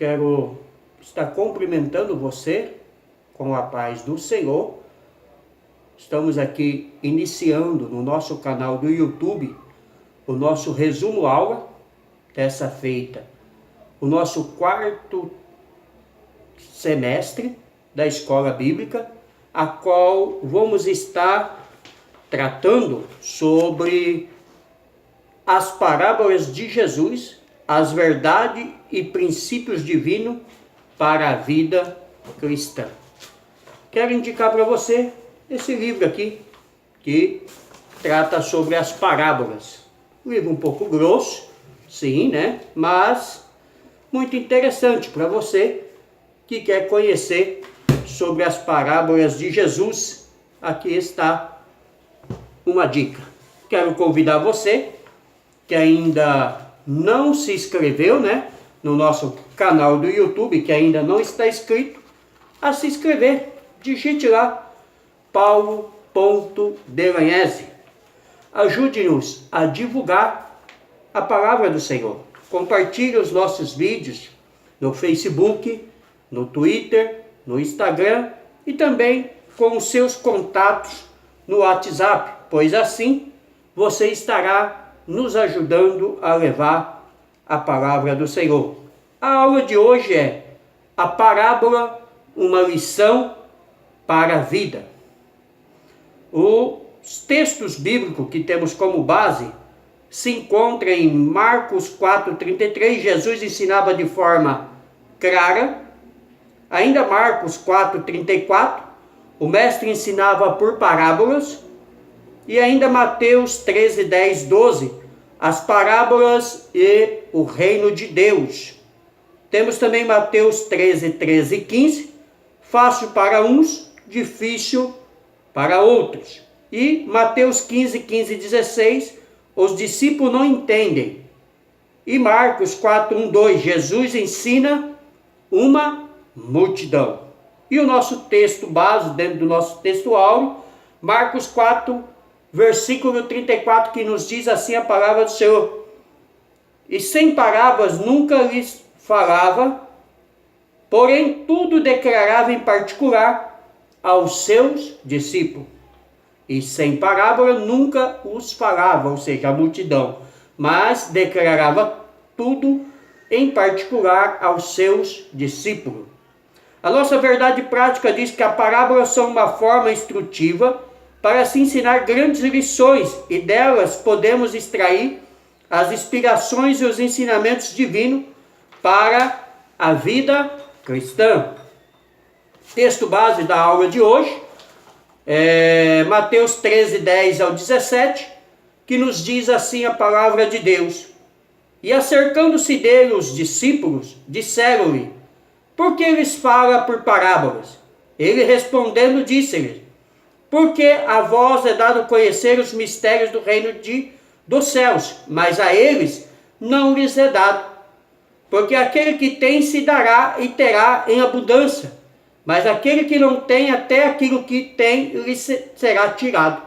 Quero estar cumprimentando você com a paz do Senhor. Estamos aqui iniciando no nosso canal do YouTube o nosso resumo aula dessa feita, o nosso quarto semestre da Escola Bíblica, a qual vamos estar tratando sobre as parábolas de Jesus, as verdades e princípios divinos para a vida cristã. Quero indicar para você esse livro aqui, que trata sobre as parábolas. Um livro um pouco grosso, sim, né? Mas muito interessante para você que quer conhecer sobre as parábolas de Jesus. Aqui está uma dica. Quero convidar você que ainda não se inscreveu, né, no nosso canal do YouTube, que ainda não está inscrito, a se inscrever. Digite lá Paulo.Delagnese. Ajude-nos a divulgar a palavra do Senhor. Compartilhe os nossos vídeos no Facebook, no Twitter, no Instagram e também com os seus contatos no WhatsApp, pois assim você estará nos ajudando a levar a palavra do Senhor. A aula de hoje é a parábola, uma lição para a vida. Os textos bíblicos que temos como base se encontram em Marcos 4,33, Jesus ensinava de forma clara. Ainda Marcos 4,34, o mestre ensinava por parábolas. E ainda Mateus 13:10, 12, as parábolas e o reino de Deus. Temos também Mateus 13:13 e 15, fácil para uns, difícil para outros. E Mateus 15:15 e 16, os discípulos não entendem. E Marcos 4:1-2, Jesus ensina uma multidão. E o nosso texto base, dentro do nosso texto áureo, Marcos 4, versículo 34, que nos diz assim a palavra do Senhor: e sem parábolas nunca lhes falava, porém tudo declarava em particular aos seus discípulos. E sem parábola nunca os falava, ou seja, a multidão, mas declarava tudo em particular aos seus discípulos. A nossa verdade prática diz que as parábolas são uma forma instrutiva para se ensinar grandes lições, e delas podemos extrair as inspirações e os ensinamentos divinos para a vida cristã. Texto base da aula de hoje é Mateus 13:10-17, que nos diz assim a palavra de Deus: e acercando-se dele os discípulos, disseram-lhe: por que lhes fala por parábolas? Ele respondendo disse-lhes: porque a vós é dado conhecer os mistérios do reino dos céus, mas a eles não lhes é dado. Porque aquele que tem se dará e terá em abundância, mas aquele que não tem, até aquilo que tem lhe será tirado.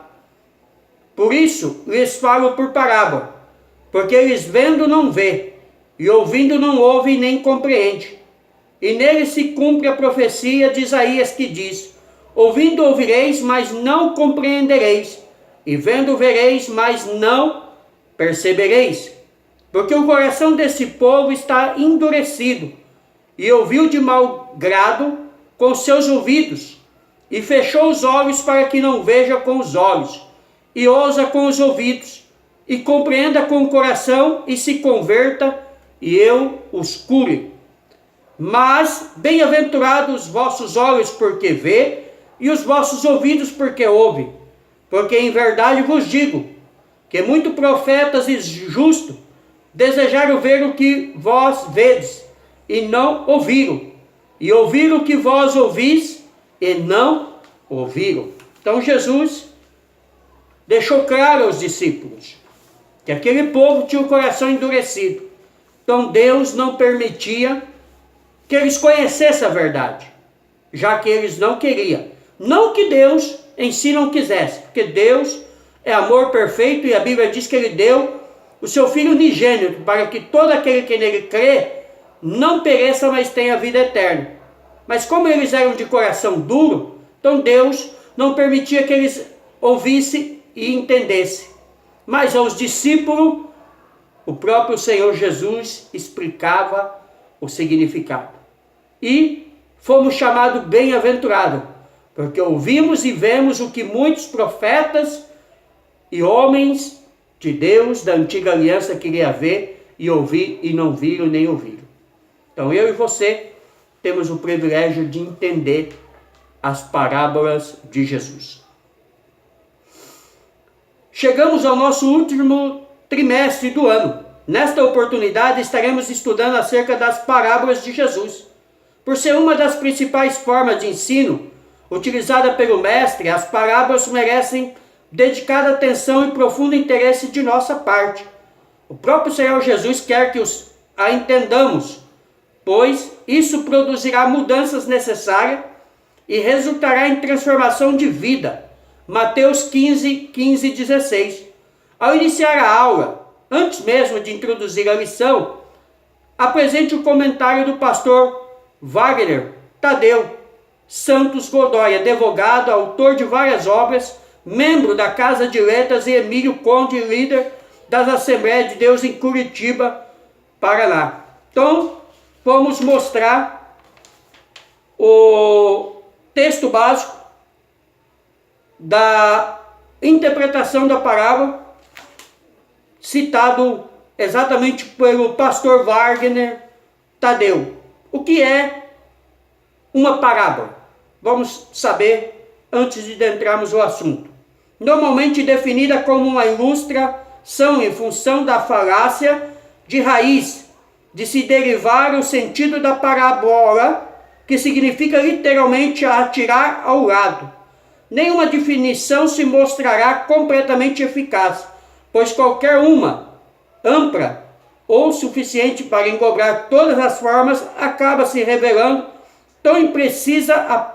Por isso lhes falo por parábola, porque eles vendo não vê, e ouvindo não ouve nem compreende. E nele se cumpre a profecia de Isaías que diz: ouvindo ouvireis, mas não compreendereis, e vendo vereis, mas não percebereis. Porque o coração desse povo está endurecido, e ouviu de mau grado com seus ouvidos, e fechou os olhos para que não veja com os olhos, e ouça com os ouvidos, e compreenda com o coração, e se converta, e eu os cure. Mas bem-aventurados os vossos olhos porque vê, e os vossos ouvidos porque ouvem. Porque em verdade vos digo, que muitos profetas e justos desejaram ver o que vós vedes, e não ouviram, e ouviram o que vós ouvis, e não ouviram. Então Jesus deixou claro aos discípulos que aquele povo tinha o coração endurecido. Então Deus não permitia que eles conhecessem a verdade, já que eles não queriam. Não que Deus em si não quisesse, porque Deus é amor perfeito, e a Bíblia diz que Ele deu o seu Filho unigênito, para que todo aquele que nele crê não pereça, mas tenha vida eterna. Mas como eles eram de coração duro, então Deus não permitia que eles ouvissem e entendessem. Mas aos discípulos, o próprio Senhor Jesus explicava o significado. E fomos chamados bem-aventurados, porque ouvimos e vemos o que muitos profetas e homens de Deus da antiga aliança queriam ver e ouvir e não viram nem ouviram. Então eu e você temos o privilégio de entender as parábolas de Jesus. Chegamos ao nosso último trimestre do ano. Nesta oportunidade estaremos estudando acerca das parábolas de Jesus. Por ser uma das principais formas de ensino utilizada pelo Mestre, as parábolas merecem dedicada atenção e profundo interesse de nossa parte. O próprio Senhor Jesus quer que a entendamos, pois isso produzirá mudanças necessárias e resultará em transformação de vida. Mateus 15, 16. Ao iniciar a aula, antes mesmo de introduzir a lição, apresente o comentário do pastor Wagner Tadeu Santos Godoy, advogado, autor de várias obras, membro da Casa de Letras, e Emílio Conde, líder das Assembleias de Deus em Curitiba, Paraná. Então, vamos mostrar o texto básico da interpretação da parábola, citado exatamente pelo pastor Wagner Tadeu. O que é uma parábola? Vamos saber antes de adentrarmos o assunto. Normalmente definida como uma ilustração em função da falácia de raiz, de se derivar o sentido da parábola, que significa literalmente atirar ao lado. Nenhuma definição se mostrará completamente eficaz, pois qualquer uma, ampla ou suficiente para englobar todas as formas, acaba se revelando tão imprecisa a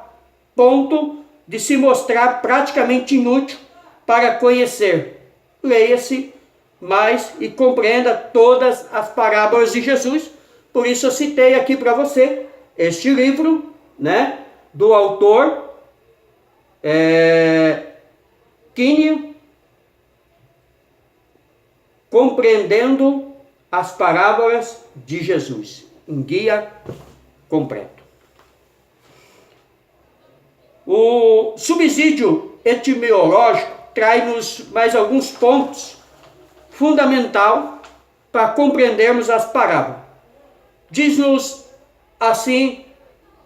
ponto de se mostrar praticamente inútil para conhecer. Leia-se mais e compreenda todas as parábolas de Jesus. Por isso eu citei aqui para você este livro, né, do autor Quínio, Compreendendo as Parábolas de Jesus, um guia completo. O subsídio etimológico traz-nos mais alguns pontos fundamentais para compreendermos as parábolas. Diz-nos assim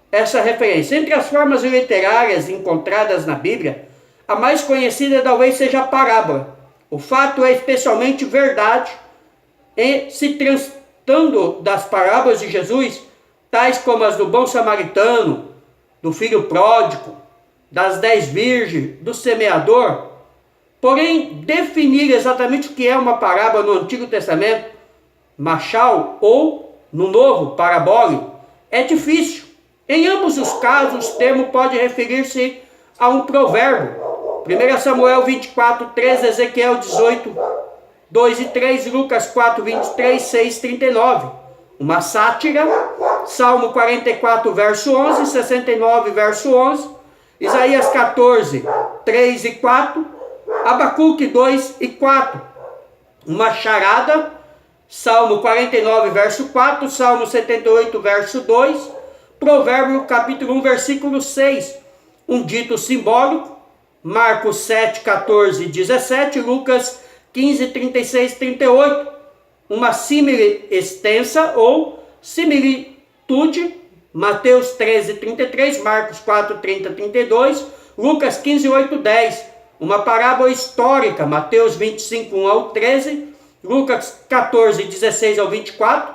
essa referência: entre as formas literárias encontradas na Bíblia, a mais conhecida talvez seja a parábola. O fato é especialmente verdade e se tratando das parábolas de Jesus, tais como as do bom samaritano, do filho pródigo, das 10 virgens, do semeador. Porém, definir exatamente o que é uma parábola no Antigo Testamento, machal, ou no Novo, parabólico, é difícil. Em ambos os casos, o termo pode referir-se a um provérbio. 1 Samuel 24, 13, Ezequiel 18, 2 e 3, Lucas 4, 23, 6, 39. Uma sátira, Salmo 44, verso 11, 69, verso 11, Isaías 14, 3 e 4, Abacuque 2 e 4. Uma charada, Salmo 49, verso 4, Salmo 78, verso 2, Provérbio capítulo 1, versículo 6. Um dito simbólico, Marcos 7, 14 e 17, Lucas 15, 36 e 38. Uma símile extensa ou similitude, Mateus 13, 33, Marcos 4, 30, 32, Lucas 15, 8, 10. Uma parábola histórica, Mateus 25, 1 ao 13, Lucas 14, 16 ao 24,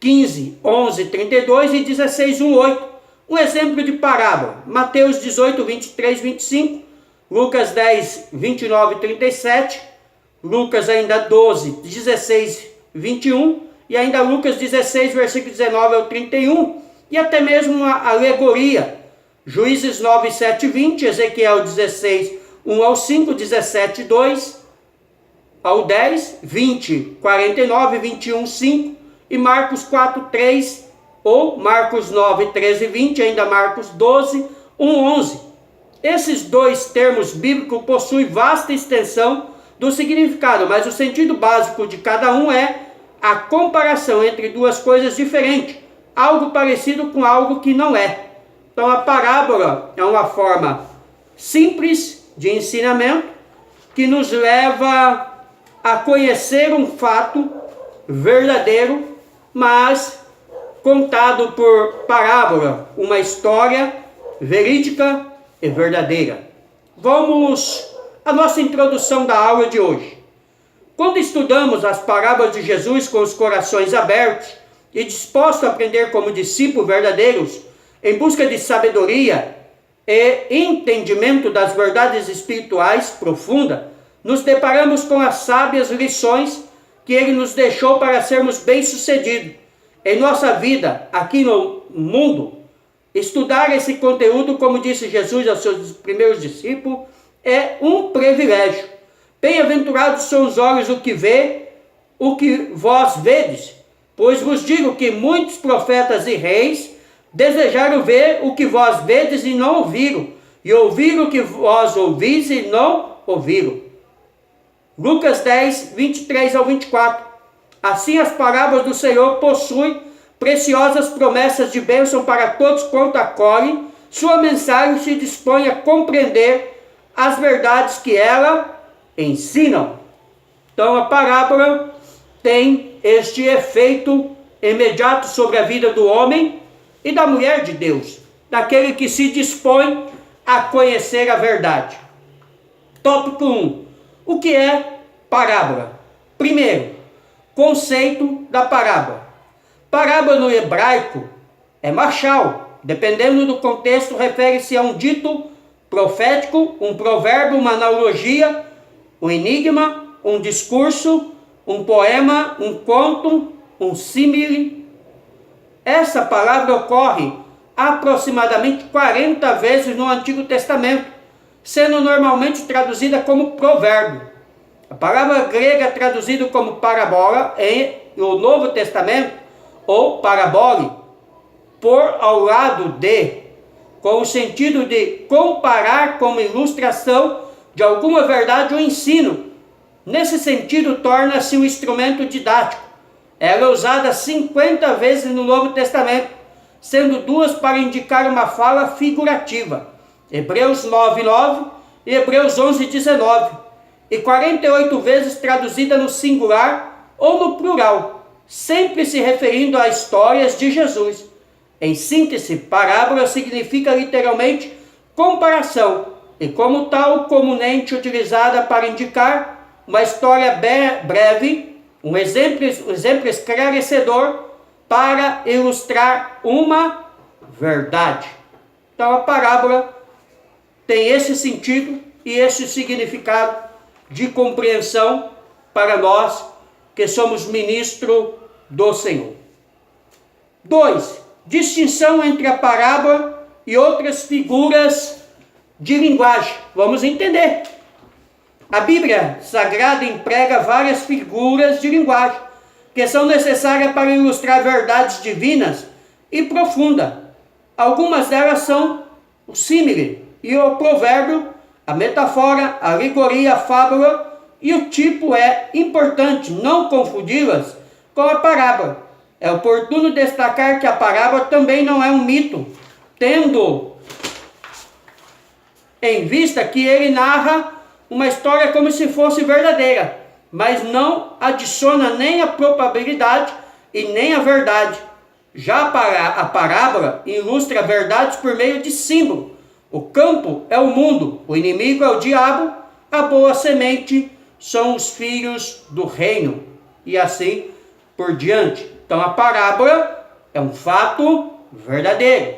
15, 11, 32 e 16, 1, 8. Um exemplo de parábola, Mateus 18, 23, 25, Lucas 10, 29 e 37, Lucas ainda 12, 16, 21 e ainda Lucas 16, versículo 19 ao 31, e até mesmo uma alegoria, Juízes 9, 7, 20, Ezequiel 16, 1 ao 5, 17, 2 ao 10, 20, 49, 21, 5, e Marcos 4:3, ou Marcos 9:13-20, ainda Marcos 12:1-11. Esses dois termos bíblicos possuem vasta extensão do significado, mas o sentido básico de cada um é a comparação entre duas coisas diferentes, algo parecido com algo que não é. Então a parábola é uma forma simples de ensinamento que nos leva a conhecer um fato verdadeiro, mas contado por parábola, uma história verídica e verdadeira. Vamos à nossa introdução da aula de hoje. Quando estudamos as parábolas de Jesus com os corações abertos e dispostos a aprender como discípulos verdadeiros, em busca de sabedoria e entendimento das verdades espirituais profundas, nos deparamos com as sábias lições que ele nos deixou para sermos bem-sucedidos em nossa vida aqui no mundo. Estudar esse conteúdo, como disse Jesus aos seus primeiros discípulos, é um privilégio. Bem-aventurados são os olhos do que vê, o que vós vedes, pois vos digo que muitos profetas e reis desejaram ver o que vós vedes e não ouviram, e ouvir o que vós ouvis e não ouviram. Lucas 10:23-24. Assim as parábolas do Senhor possuem preciosas promessas de bênção para todos quanto acolhem sua mensagem e se dispõem a compreender as verdades que ela ensinam. Então a parábola tem este efeito imediato sobre a vida do homem e da mulher de Deus, daquele que se dispõe a conhecer a verdade. Tópico 1. O que é parábola? Primeiro, conceito da parábola. Parábola no hebraico é machal. Dependendo do contexto, refere-se a um dito profético, um provérbio, uma analogia, um enigma, um discurso, um poema, um conto, um símile. Essa palavra ocorre aproximadamente 40 vezes no Antigo Testamento, sendo normalmente traduzida como provérbio. A palavra grega traduzida como parábola no Novo Testamento, ou parabole, por ao lado de, com o sentido de comparar como ilustração de alguma verdade ou ensino. Nesse sentido, torna-se um instrumento didático. Ela é usada 50 vezes no Novo Testamento, sendo 2 para indicar uma fala figurativa. Hebreus 9:9 e Hebreus 11:19. E 48 vezes traduzida no singular ou no plural, sempre se referindo a histórias de Jesus. Em síntese, parábola significa literalmente comparação, e como tal, comumente utilizada para indicar uma história breve, um exemplo esclarecedor para ilustrar uma verdade. Então a parábola tem esse sentido e esse significado de compreensão para nós que somos ministro do Senhor. 2. Distinção entre a parábola e outras figuras de linguagem. Vamos entender. A Bíblia Sagrada emprega várias figuras de linguagem que são necessárias para ilustrar verdades divinas e profundas. Algumas delas são o símile e o provérbio, a metáfora, a alegoria, a fábula, e o tipo é importante não confundi-las com a parábola. É oportuno destacar que a parábola também não é um mito, tendo em vista que ele narra uma história como se fosse verdadeira, mas não adiciona nem a probabilidade e nem a verdade. Já a parábola ilustra verdades por meio de símbolo. O campo é o mundo, o inimigo é o diabo, a boa semente são os filhos do reino, e assim por diante. Então a parábola é um fato verdadeiro.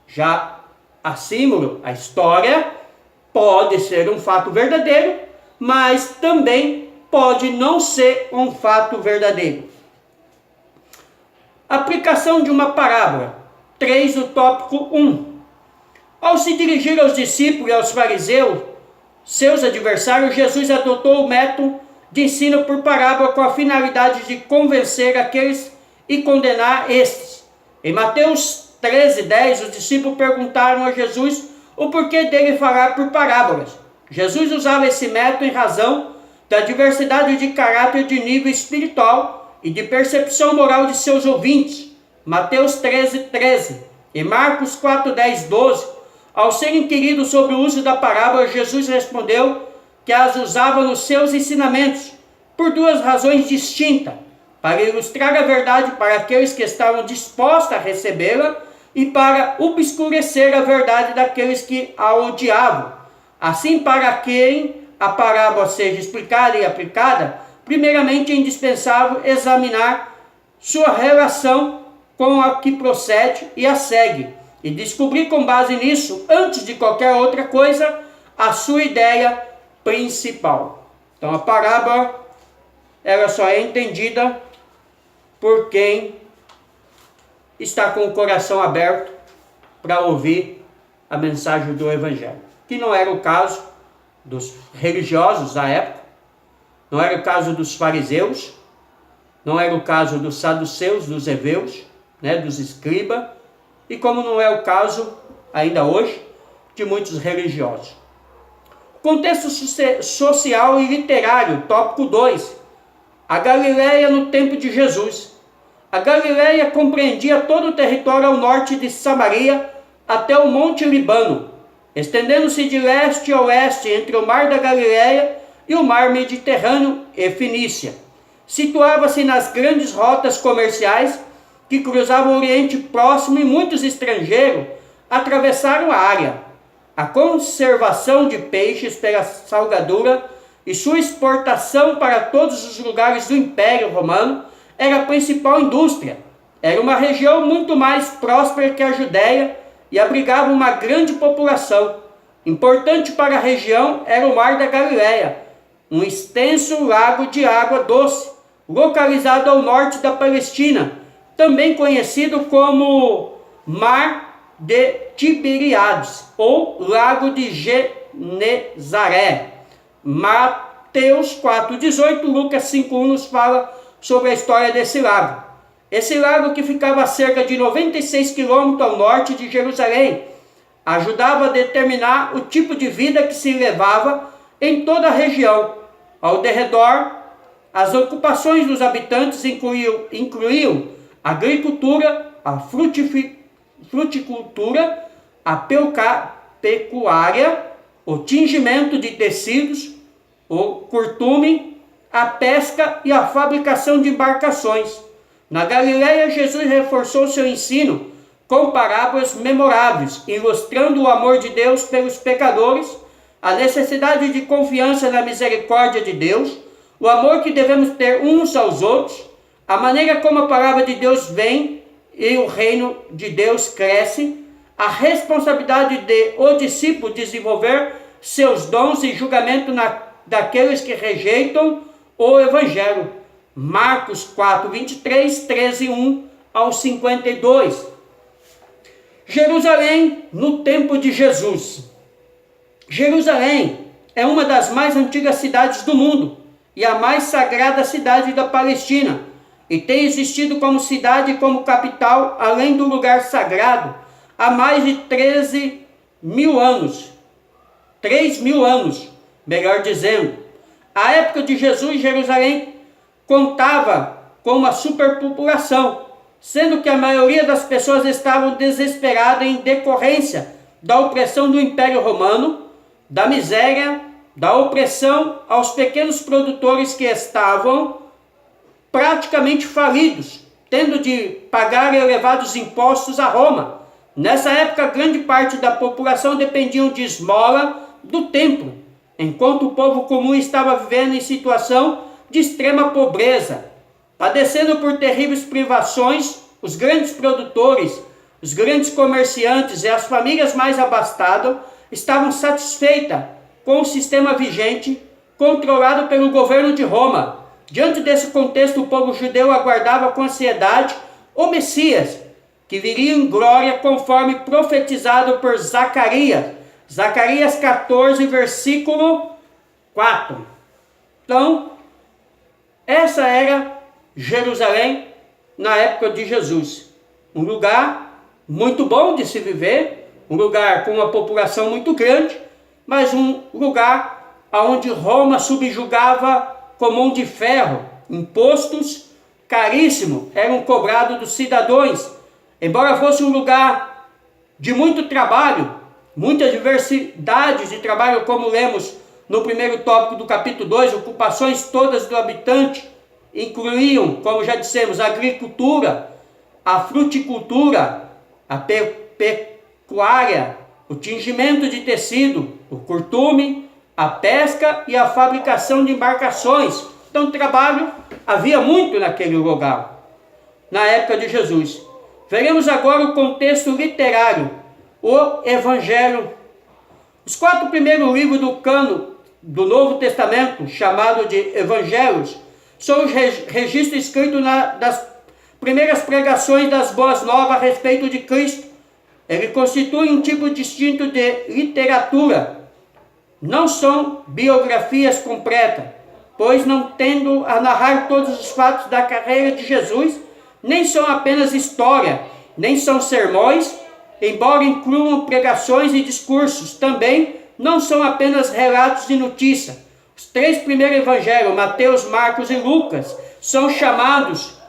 Já a símbolo, a história, pode ser um fato verdadeiro, mas também pode não ser um fato verdadeiro. Aplicação de uma parábola. 3 do tópico 1. Ao se dirigir aos discípulos e aos fariseus, seus adversários, Jesus adotou o método de ensino por parábola com a finalidade de convencer aqueles e condenar estes. Em Mateus 13:10, os discípulos perguntaram a Jesus o porquê dele falar por parábolas. Jesus usava esse método em razão da diversidade de caráter de nível espiritual e de percepção moral de seus ouvintes. Mateus 13:13 e Marcos 4:10-12, ao ser inquirido sobre o uso da parábola, Jesus respondeu que as usava nos seus ensinamentos por duas razões distintas: para ilustrar a verdade para aqueles que estavam dispostos a recebê-la e para obscurecer a verdade daqueles que a odiavam. Assim, para quem a parábola seja explicada e aplicada, primeiramente é indispensável examinar sua relação com a que procede e a segue, e descobrir com base nisso, antes de qualquer outra coisa, a sua ideia principal. Então a parábola, ela só é entendida por quem está com o coração aberto para ouvir a mensagem do Evangelho, que não era o caso dos religiosos da época, não era o caso dos fariseus, não era o caso dos saduceus, dos heveus, dos escribas, e como não é o caso, ainda hoje, de muitos religiosos. Contexto social e literário, tópico 2. A Galileia no tempo de Jesus. A Galileia compreendia todo o território ao norte de Samaria até o Monte Líbano, estendendo-se de leste a oeste entre o Mar da Galileia e o Mar Mediterrâneo e Fenícia. Situava-se nas grandes rotas comerciais que cruzavam o Oriente Próximo, e muitos estrangeiros atravessaram a área. A conservação de peixes pela salgadura e sua exportação para todos os lugares do Império Romano era a principal indústria. Era uma região muito mais próspera que a Judéia e abrigava uma grande população. Importante para a região era o Mar da Galileia, um extenso lago de água doce, localizado ao norte da Palestina, também conhecido como Mar de Tiberíades ou Lago de Genezaré. Mateus 4:18, Lucas 5:1 nos fala sobre a história desse lago. Esse lago, que ficava a cerca de 96 quilômetros ao norte de Jerusalém, ajudava a determinar o tipo de vida que se levava em toda a região. Ao derredor, as ocupações dos habitantes incluíam a agricultura, a fruticultura, a pecuária, o tingimento de tecidos, o curtume, a pesca e a fabricação de embarcações. Na Galileia, Jesus reforçou seu ensino com parábolas memoráveis, ilustrando o amor de Deus pelos pecadores, a necessidade de confiança na misericórdia de Deus, o amor que devemos ter uns aos outros, a maneira como a palavra de Deus vem e o reino de Deus cresce, a responsabilidade de o discípulo desenvolver seus dons e julgamento daqueles que rejeitam o Evangelho. Marcos 4:23, 13:1 ao 52. Jerusalém no tempo de Jesus. Jerusalém é uma das mais antigas cidades do mundo e a mais sagrada cidade da Palestina, e tem existido como cidade e como capital, além do lugar sagrado, há mais de 13.000 anos. 3.000 anos, melhor dizendo. À época de Jesus, Jerusalém contava com uma superpopulação, sendo que a maioria das pessoas estavam desesperadas em decorrência da opressão do Império Romano, da miséria, da opressão aos pequenos produtores que estavam praticamente falidos, tendo de pagar elevados impostos a Roma. Nessa época, grande parte da população dependia de esmola do templo, enquanto o povo comum estava vivendo em situação de extrema pobreza. Padecendo por terríveis privações, os grandes produtores, os grandes comerciantes e as famílias mais abastadas estavam satisfeitas com o sistema vigente, controlado pelo governo de Roma. Diante desse contexto, o povo judeu aguardava com ansiedade o Messias, que viria em glória conforme profetizado por Zacarias. Zacarias 14, versículo 4. Então, essa era Jerusalém na época de Jesus. Um lugar muito bom de se viver, um lugar com uma população muito grande, mas um lugar onde Roma subjugava com mão de ferro. Impostos caríssimos eram cobrados dos cidadãos. Embora fosse um lugar de muito trabalho, muita diversidade de trabalho, como lemos no primeiro tópico do capítulo 2, ocupações todas do habitante incluíam, como já dissemos, a agricultura, a fruticultura, a pecuária, o tingimento de tecido, o curtume, a pesca e a fabricação de embarcações. Então, trabalho havia muito naquele lugar, na época de Jesus. Veremos agora o contexto literário, o Evangelho. Os 4 primeiros livros do cânon do Novo Testamento, chamado de Evangelhos, são os registros escritos das primeiras pregações das Boas Novas a respeito de Cristo. Ele constitui um tipo distinto de literatura. Não são biografias completas, pois não tendo a narrar todos os fatos da carreira de Jesus, nem são apenas história, nem são sermões, embora incluam pregações e discursos, também não são apenas relatos de notícia. Os 3 primeiros evangelhos, Mateus, Marcos e Lucas, são chamados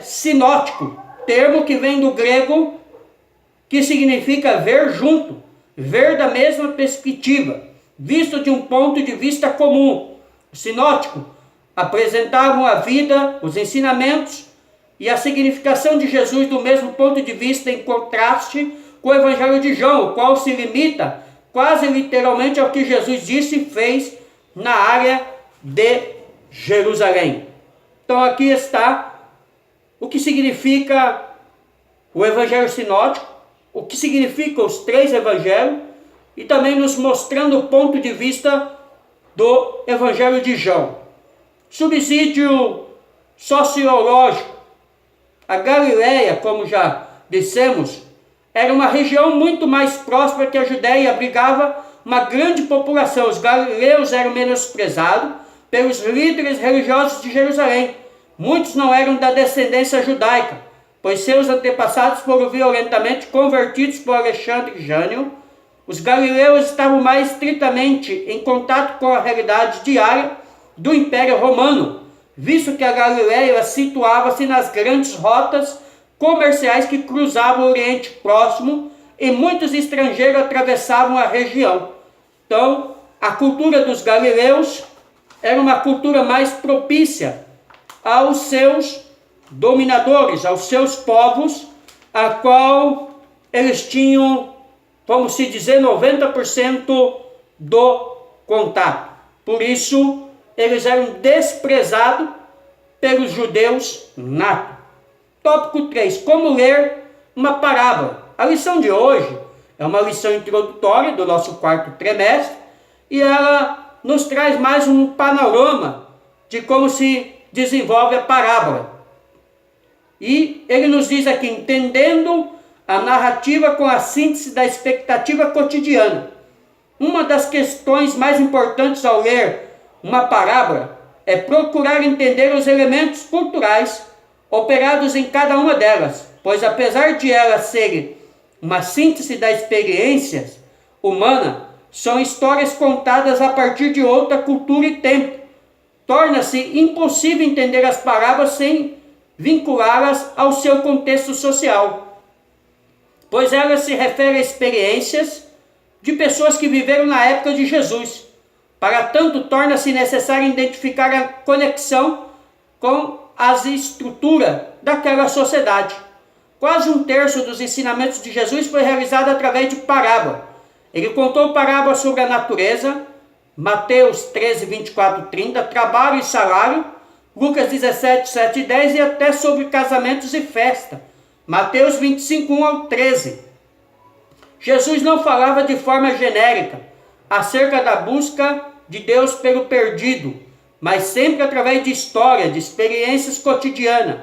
sinótico, termo que vem do grego, que significa ver junto, ver da mesma perspectiva, visto de um ponto de vista comum. O sinótico apresentavam a vida, os ensinamentos e a significação de Jesus do mesmo ponto de vista, em contraste com o Evangelho de João, o qual se limita quase literalmente ao que Jesus disse e fez na área de Jerusalém. Então aqui está o que significa o Evangelho sinótico, o que significa os 3 evangelhos, e também nos mostrando o ponto de vista do Evangelho de João. Subsídio sociológico. A Galileia, como já dissemos, era uma região muito mais próspera que a Judéia e abrigava uma grande população. Os galileus eram menosprezados pelos líderes religiosos de Jerusalém. Muitos não eram da descendência judaica, pois seus antepassados foram violentamente convertidos por Alexandre Jânio. Os galileus estavam mais estritamente em contato com a realidade diária do Império Romano, visto que a Galileia situava-se nas grandes rotas comerciais que cruzavam o Oriente Próximo e muitos estrangeiros atravessavam a região. Então, a cultura dos galileus era uma cultura mais propícia aos seus dominadores, aos seus povos, a qual eles tinham, vamos se dizer, 90% do contato. Por isso, eles eram desprezados pelos judeus natos. Tópico 3. Como ler uma parábola. A lição de hoje é uma lição introdutória do nosso 4º trimestre e ela nos traz mais um panorama de como se desenvolve a parábola. E ele nos diz aqui, entendendo a narrativa com a síntese da expectativa cotidiana. Uma das questões mais importantes ao ler uma parábola é procurar entender os elementos culturais operados em cada uma delas, pois apesar de elas serem uma síntese da experiência humana, são histórias contadas a partir de outra cultura e tempo. Torna-se impossível entender as parábolas sem vinculá-las ao seu contexto social, pois elas se referem a experiências de pessoas que viveram na época de Jesus. Para tanto, torna-se necessário identificar a conexão com as estruturas daquela sociedade. Quase 1/3 dos ensinamentos de Jesus foi realizado através de parábola. Ele contou parábolas sobre a natureza, Mateus 13, 24, 30, trabalho e salário, Lucas 17, 7 e 10, e até sobre casamentos e festa, Mateus 25, 1 ao 13. Jesus não falava de forma genérica acerca da busca de Deus pelo perdido, mas sempre através de história, de experiências cotidianas,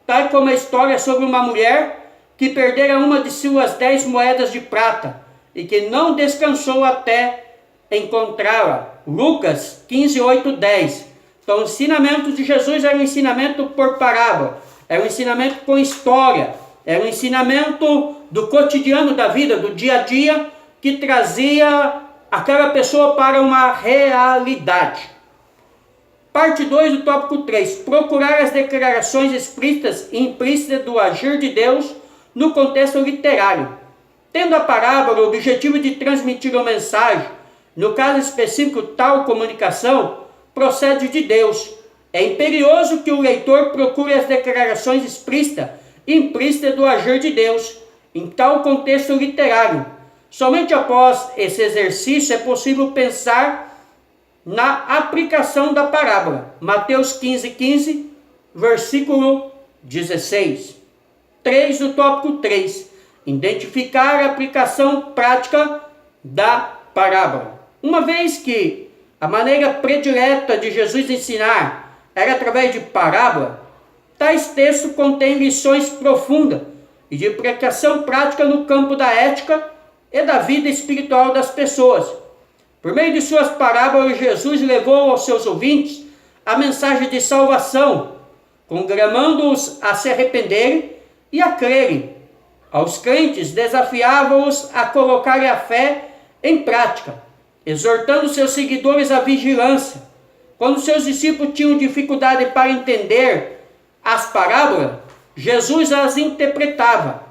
tal como a história sobre uma mulher que perdera uma de suas 10 moedas de prata e que não descansou até encontrá-la. Lucas 15, 8, 10. Então, o ensinamento de Jesus era um ensinamento por parábola. Era um ensinamento com história, era um ensinamento do cotidiano da vida, do dia a dia, que trazia aquela pessoa para uma realidade. Parte 2 do tópico 3. Procurar as declarações explícitas e implícitas do agir de Deus no contexto literário. Tendo a parábola o objetivo de transmitir uma mensagem, no caso específico, tal comunicação procede de Deus. É imperioso que o leitor procure as declarações explícitas e implícitas do agir de Deus em tal contexto literário. Somente após esse exercício é possível pensar na aplicação da parábola. Mateus 15:15, versículo 16. 3 do tópico 3. Identificar a aplicação prática da parábola. Uma vez que a maneira predileta de Jesus ensinar era através de parábola, tais textos contêm lições profundas e de aplicação prática no campo da ética e da vida espiritual das pessoas. Por meio de suas parábolas, Jesus levou aos seus ouvintes a mensagem de salvação, congremando-os a se arrependerem e a crerem. Aos crentes, desafiava-os a colocarem a fé em prática, exortando seus seguidores à vigilância. Quando seus discípulos tinham dificuldade para entender as parábolas, Jesus as interpretava.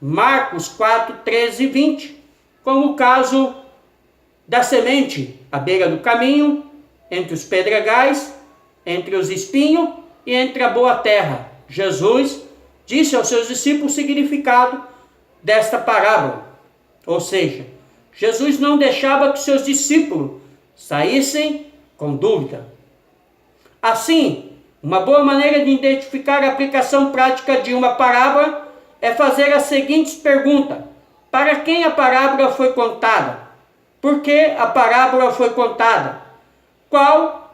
Marcos 4, 13 e 20, como o caso da semente à beira do caminho, entre os pedregais, entre os espinhos e entre a boa terra. Jesus disse aos seus discípulos o significado desta parábola. Ou seja, Jesus não deixava que seus discípulos saíssem com dúvida. Assim, uma boa maneira de identificar a aplicação prática de uma parábola é fazer as seguintes perguntas. Para quem a parábola foi contada? Por que a parábola foi contada? Qual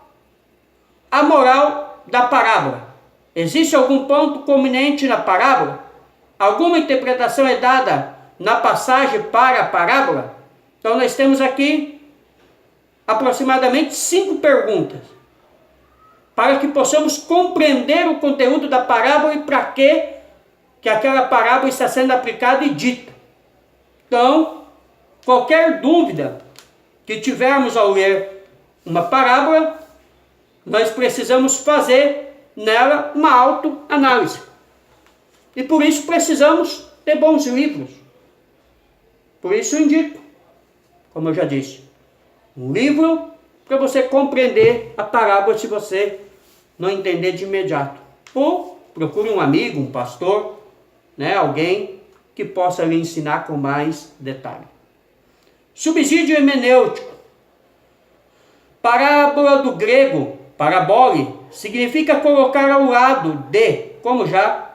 a moral da parábola? Existe algum ponto culminante na parábola? Alguma interpretação é dada na passagem para a parábola? Então nós temos aqui aproximadamente 5 perguntas para que possamos compreender o conteúdo da parábola e para que aquela parábola está sendo aplicada e dita. Então, qualquer dúvida que tivermos ao ler uma parábola, nós precisamos fazer nela uma autoanálise. E por isso precisamos ter bons livros. Por isso eu indico, como eu já disse, um livro para você compreender a parábola se você não entender de imediato. Ou procure um amigo, um pastor, alguém que possa lhe ensinar com mais detalhe. Subsídio hermenêutico. Parábola do grego, parabole, significa colocar ao lado de, como já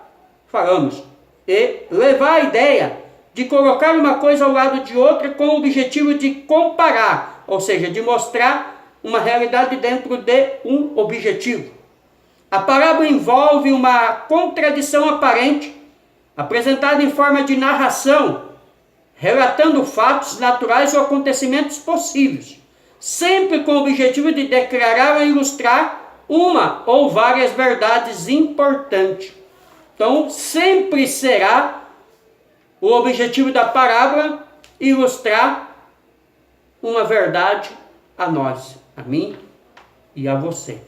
falamos, e levar a ideia de colocar uma coisa ao lado de outra com o objetivo de comparar, ou seja, de mostrar uma realidade dentro de um objetivo. A parábola envolve uma contradição aparente, apresentada em forma de narração, relatando fatos naturais ou acontecimentos possíveis, sempre com o objetivo de declarar ou ilustrar uma ou várias verdades importantes. Então, sempre será o objetivo da parábola ilustrar uma verdade a nós, a mim e a você.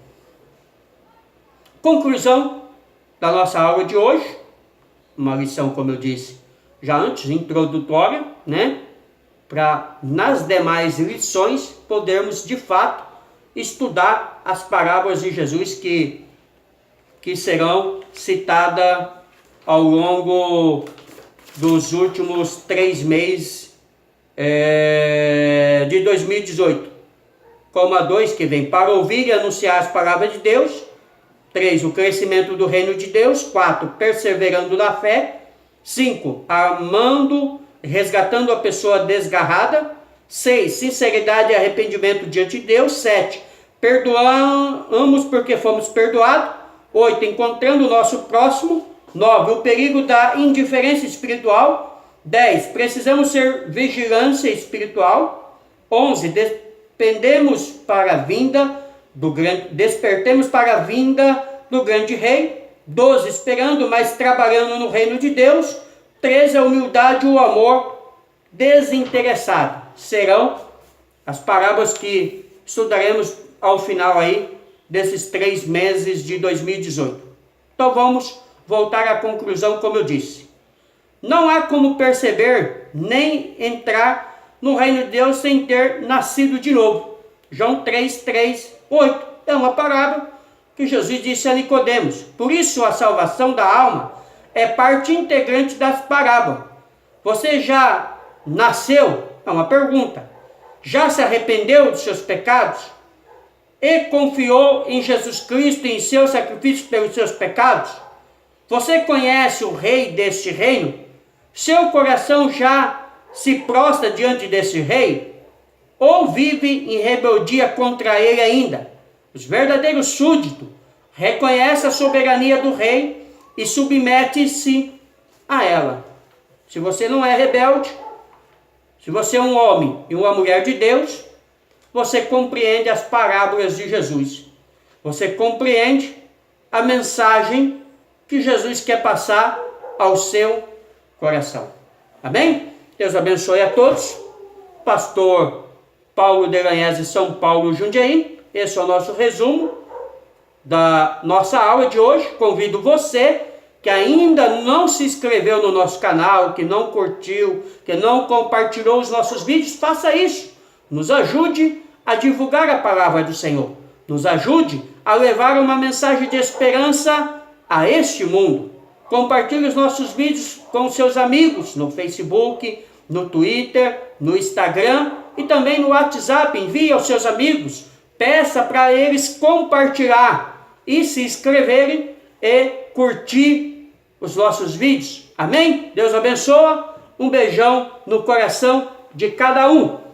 Conclusão da nossa aula de hoje, uma lição, como eu disse já antes, introdutória, para nas demais lições podermos de fato estudar as parábolas de Jesus que serão citadas ao longo dos últimos 3 meses de 2018. Como a 2, que vem para ouvir e anunciar as palavras de Deus. 3, o crescimento do reino de Deus. 4, perseverando na fé. 5, amando, resgatando a pessoa desgarrada. 6, sinceridade e arrependimento diante de Deus. 7, perdoamos porque fomos perdoados. 8, encontrando o nosso próximo. 9, o perigo da indiferença espiritual. 10, precisamos ser vigilância espiritual. 11, despertemos para a vinda do grande rei. 12, esperando, mas trabalhando no reino de Deus. 13, a humildade e o amor desinteressado. Serão as parábolas que estudaremos ao final aí desses 3 meses de 2018. Então vamos voltar à conclusão, como eu disse. Não há como perceber nem entrar no reino de Deus sem ter nascido de novo. João 3, 3, 8. É uma parábola que Jesus disse a Nicodemos. Por isso a salvação da alma é parte integrante das parábolas. Você já nasceu? É uma pergunta. Já se arrependeu dos seus pecados? E confiou em Jesus Cristo e em seu sacrifício pelos seus pecados? Você conhece o rei deste reino? Seu coração já se prostra diante desse rei? Ou vive em rebeldia contra ele ainda? Os verdadeiros súditos reconhecem a soberania do rei e submete-se a ela. Se você não é rebelde, se você é um homem e uma mulher de Deus, você compreende as parábolas de Jesus. Você compreende a mensagem que Jesus quer passar ao seu coração. Amém? Deus abençoe a todos. Pastor Paulo Delanhese, São Paulo, Jundiaí. Esse é o nosso resumo da nossa aula de hoje. Convido você que ainda não se inscreveu no nosso canal, que não curtiu, que não compartilhou os nossos vídeos, faça isso. Nos ajude a divulgar a palavra do Senhor. Nos ajude a levar uma mensagem de esperança a este mundo. Compartilhe os nossos vídeos com seus amigos no Facebook, no Twitter, no Instagram e também no WhatsApp. Envie aos seus amigos. Peça para eles compartilhar e se inscreverem e curtir os nossos vídeos. Amém? Deus abençoe. Um beijão no coração de cada um.